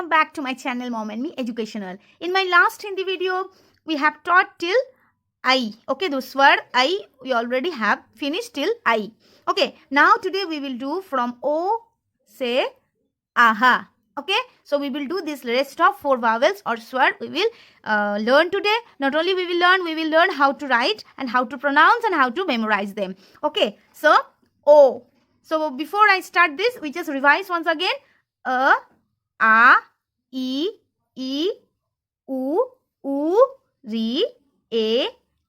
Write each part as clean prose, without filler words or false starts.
Welcome back to my channel Mom and Me Educational. In my last Hindi video, we have taught till I. Okay, the swar I we already have finished till I. Okay, now today we will do from O say aha. Okay, so we will do this rest of 4 vowels or swar we will learn today. Not only we will learn how to write and how to pronounce and how to memorize them. Okay, so O. So before I start this, we just revise once again. A, I, U, Ri, A,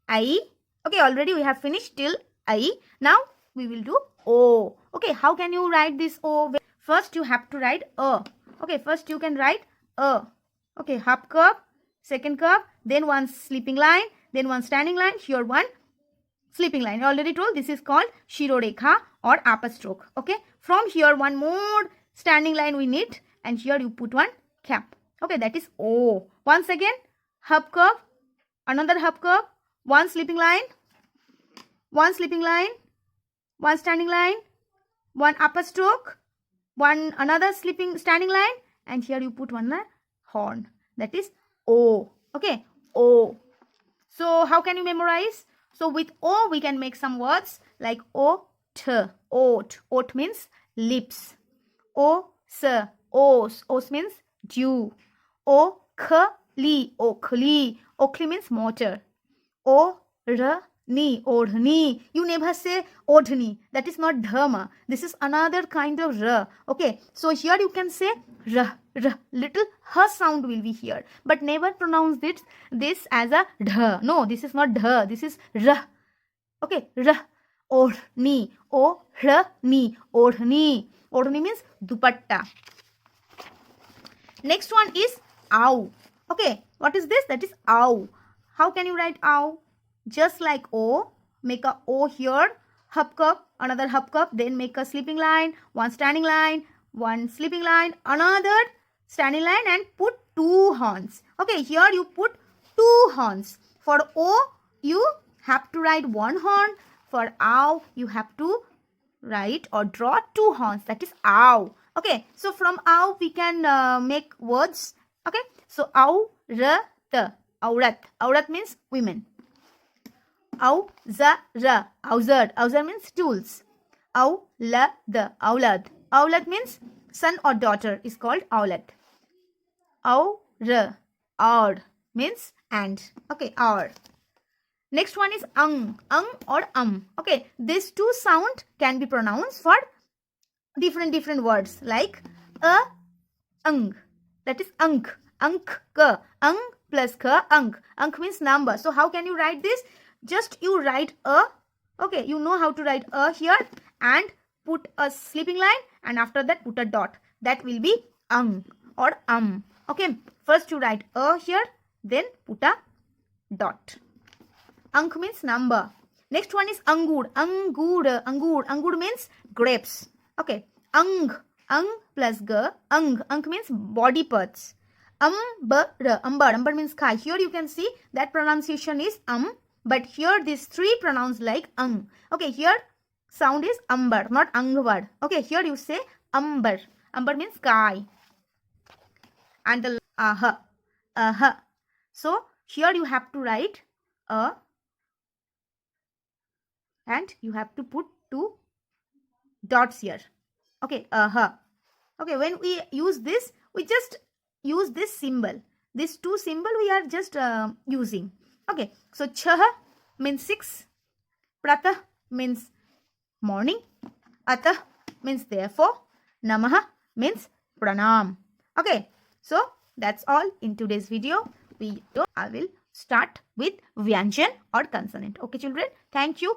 I. Okay, already we have finished till I. Now we will do O. Okay, how can you write this O? First you have to write A. Okay, first you can write A. Okay, half curve, second curve, then one sleeping line, then one standing line, here one sleeping line. I already told this is called Shirorekha or upperstroke. Okay, from here one more standing line we need, and here you put one cap. Okay, that is O. Once again, half curve, another half curve, one sleeping line, one sleeping line, one standing line, one upperstroke, one another standing line, and here you put one horn. That is O. Okay, O. So how can you memorize? So with O we can make some words like oat. Oat. Oat means lips. O-s. Os. Os means dew. O-k-li. Oakley. Oakley means motor. O-r-ni. Odhni. You never say odhni. That is not dharma. This is another kind of r. Okay. So here you can say r. R. Little h sound will be here. But never pronounce this as a dh. No, this is not dh. This is r. Okay. R. Odhni. O-r-ni. Odhni. Odhni means dupatta. Next one is ow. Okay, what is this? That is ow. How can you write ow? Just like O, make a O here, half cup, another half cup, then make a sleeping line, one standing line, one sleeping line, another standing line, and put 2 horns. Okay, here you put 2 horns. For O, you have to write 1 horn. For ow, you have to write or draw 2 horns. That is ow. Okay, so from ow we can make words. Okay, so aurat. Aurat. Aurat means women. Auzara. Auzar. Auzar means tools. Aulad. Aulad. Aulad means son or daughter is called aulad. Aur. Aur means and. Okay, aur. Next one is ang or Okay, these 2 sound can be pronounced for different words like ang. That is ank. Ank ka. Ang plus ka. Ank. Ank means number. So how can you write this? Just you write a. Okay, you know how to write a here and put a sleeping line, and after that put a dot. That will be ang or Okay, first you write a here, then put a dot. Ank means number. Next one is angur. Angur. Angur. Angur means grapes. Okay. Ang. Ang plus g. Ang. Ang means body parts. Ambar. Ambar means sky. Here you can see that pronunciation is but here these 3 pronounced like ang. Okay, here sound is ambar, not angvar. Okay, here you say ambar. Ambar means sky. And the aha. Aha. So here you have to write a, and you have to put 2 dots here. Okay, aha. Okay, when we use this, we just use this symbol. These 2 symbol we are just using. Okay, so chah means 6, pratah means morning, atah means therefore, namah means pranam. Okay, so that's all in today's video. I will start with vyanjan or consonant. Okay, children, thank you.